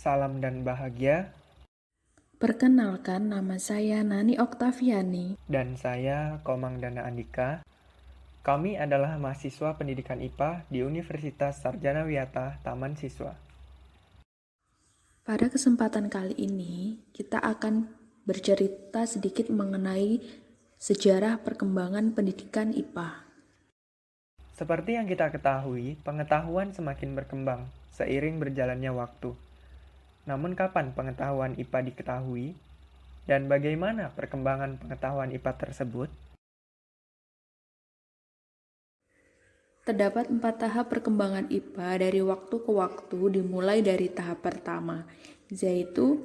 salam dan bahagia, Perkenalkan, nama saya Nani Oktaviani. dan saya Komang Dana Andika. Kami adalah mahasiswa pendidikan IPA di Universitas Sarjana Wiyata Taman Siswa. Pada kesempatan kali ini, kita akan bercerita sedikit mengenai sejarah perkembangan pendidikan IPA. Seperti yang kita ketahui, pengetahuan semakin berkembang seiring berjalannya waktu. Namun kapan pengetahuan IPA diketahui? Dan bagaimana perkembangan pengetahuan IPA tersebut? Terdapat 4 tahap perkembangan IPA dari waktu ke waktu dimulai dari tahap pertama, yaitu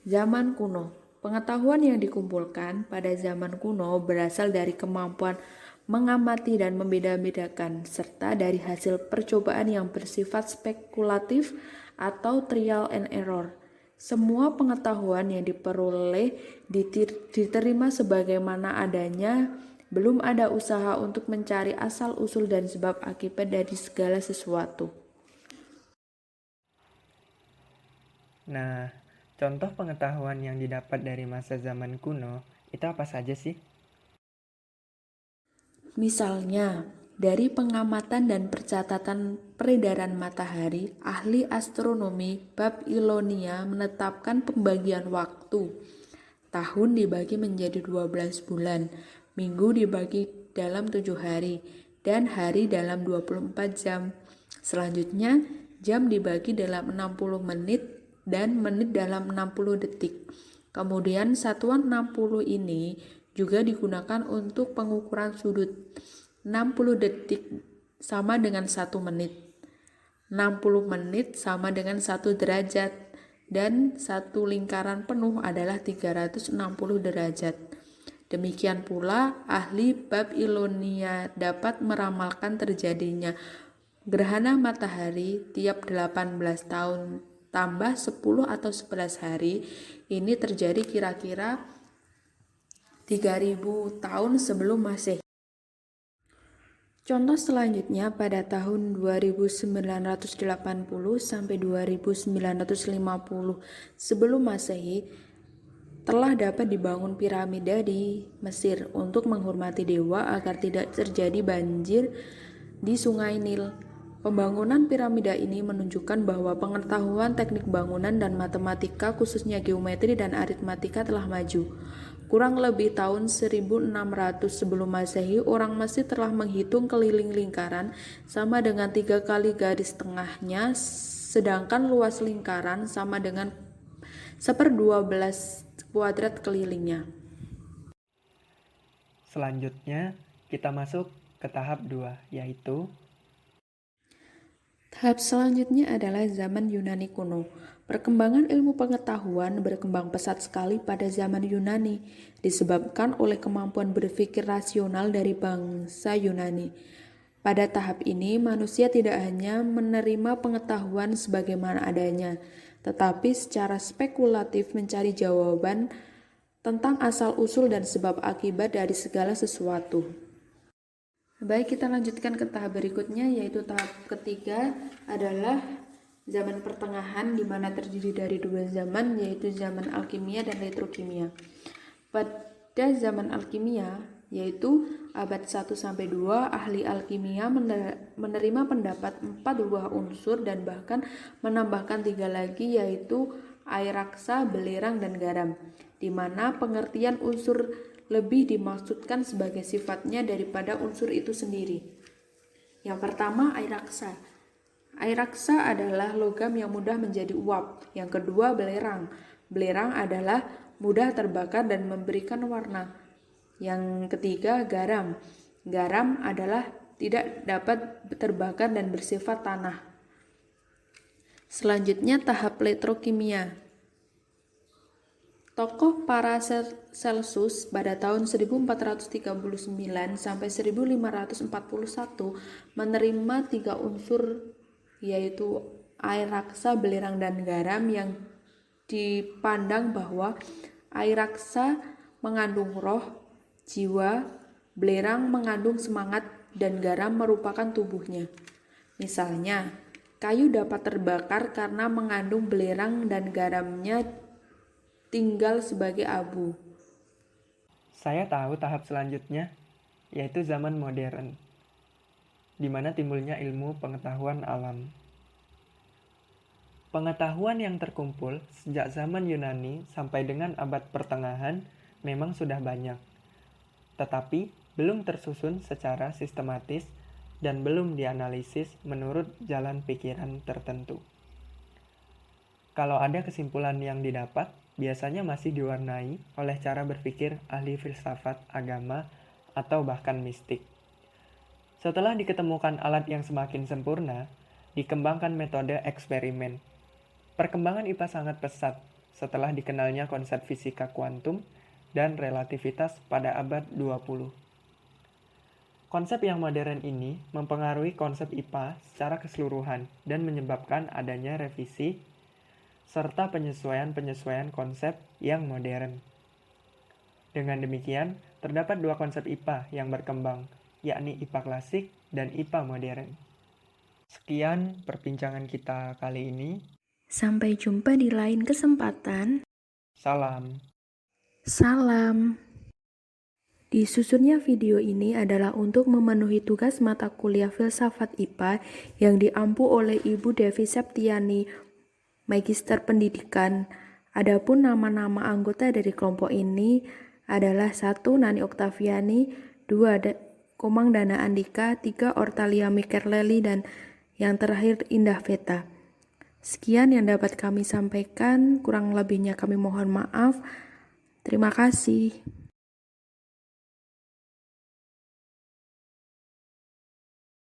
zaman kuno. Pengetahuan yang dikumpulkan pada zaman kuno berasal dari kemampuan mengamati dan membeda-bedakan, serta dari hasil percobaan yang bersifat spekulatif atau trial and error. Semua pengetahuan yang diperoleh diterima sebagaimana adanya, belum ada usaha untuk mencari asal-usul dan sebab akibat dari segala sesuatu. Nah, contoh pengetahuan yang didapat dari masa zaman kuno itu apa saja sih? Misalnya, dari pengamatan dan percatatan peredaran matahari, ahli astronomi Babilonia menetapkan pembagian waktu. Tahun dibagi menjadi 12 bulan, minggu dibagi dalam 7 hari, dan hari dalam 24 jam. Selanjutnya, jam dibagi dalam 60 menit dan menit dalam 60 detik. Kemudian satuan 60 ini juga digunakan untuk pengukuran sudut. 60 detik sama dengan 1 menit. 60 menit sama dengan 1 derajat. Dan satu lingkaran penuh adalah 360 derajat. Demikian pula, ahli Babilonia dapat meramalkan terjadinya gerhana matahari tiap 18 tahun tambah 10 atau 11 hari. Ini terjadi kira-kira 3000 tahun sebelum Masehi. Contoh selanjutnya pada tahun 2980 sampai 2950 sebelum Masehi telah dapat dibangun piramida di Mesir untuk menghormati dewa agar tidak terjadi banjir di Sungai Nil. Pembangunan piramida ini menunjukkan bahwa pengetahuan teknik bangunan dan matematika, khususnya geometri dan aritmatika, telah maju. Kurang lebih tahun 1600 sebelum Masehi, orang Mesir telah menghitung keliling lingkaran sama dengan 3 kali garis tengahnya, sedangkan luas lingkaran sama dengan 1/12 kuadrat kelilingnya. Selanjutnya, kita masuk ke tahap 2, yaitu Tahap selanjutnya adalah zaman Yunani kuno. Perkembangan ilmu pengetahuan berkembang pesat sekali pada zaman Yunani, disebabkan oleh kemampuan berpikir rasional dari bangsa Yunani. Pada tahap ini, manusia tidak hanya menerima pengetahuan sebagaimana adanya, tetapi secara spekulatif mencari jawaban tentang asal-usul dan sebab akibat dari segala sesuatu. Baik, kita lanjutkan ke tahap berikutnya, yaitu tahap ketiga adalah zaman pertengahan, di mana terdiri dari 2 zaman, yaitu zaman alkimia dan retrokimia. Pada zaman alkimia, yaitu abad 1-2, ahli alkimia menerima pendapat 4 buah unsur dan bahkan menambahkan 3 lagi, yaitu air raksa, belerang, dan garam, di mana pengertian unsur lebih dimaksudkan sebagai sifatnya daripada unsur itu sendiri. Yang pertama, air raksa. Air raksa adalah logam yang mudah menjadi uap. Yang kedua, belerang. Belerang adalah mudah terbakar dan memberikan warna. Yang ketiga, garam. Garam adalah tidak dapat terbakar dan bersifat tanah. Selanjutnya, tahap petrokimia. Tokoh Paracelsus pada tahun 1439 sampai 1541 menerima 3 unsur, yaitu air raksa, belerang, dan garam, yang dipandang bahwa air raksa mengandung roh, jiwa, belerang mengandung semangat, dan garam merupakan tubuhnya. Misalnya, Kayu dapat terbakar karena mengandung belerang dan garamnya tinggal sebagai abu. Saya tahu tahap selanjutnya, yaitu zaman modern, di mana timbulnya ilmu pengetahuan alam. Pengetahuan yang terkumpul sejak zaman Yunani sampai dengan abad pertengahan memang sudah banyak, tetapi belum tersusun secara sistematis dan belum dianalisis menurut jalan pikiran tertentu. Kalau ada kesimpulan yang didapat, biasanya masih diwarnai oleh cara berpikir ahli filsafat agama atau bahkan mistik. Setelah diketemukan alat yang semakin sempurna, dikembangkan metode eksperimen. Perkembangan IPA sangat pesat setelah dikenalnya konsep fisika kuantum dan relativitas pada abad 20. Konsep yang modern ini mempengaruhi konsep IPA secara keseluruhan dan menyebabkan adanya revisi serta penyesuaian-penyesuaian konsep yang modern. Dengan demikian, terdapat dua konsep IPA yang berkembang, yakni IPA klasik dan IPA modern. Sekian perbincangan kita kali ini. Sampai jumpa di lain kesempatan. Salam. Salam. Disusunnya video ini adalah untuk memenuhi tugas mata kuliah Filsafat IPA yang diampu oleh Ibu Devi Septiani, Magister Pendidikan. Adapun nama-nama anggota dari kelompok ini adalah 1. Nani Oktaviani, 2. Komang Dana Andika, 3. Ortalia Mikerleli, dan yang terakhir Indah Veta. Sekian yang dapat kami sampaikan, kurang lebihnya kami mohon maaf. Terima kasih.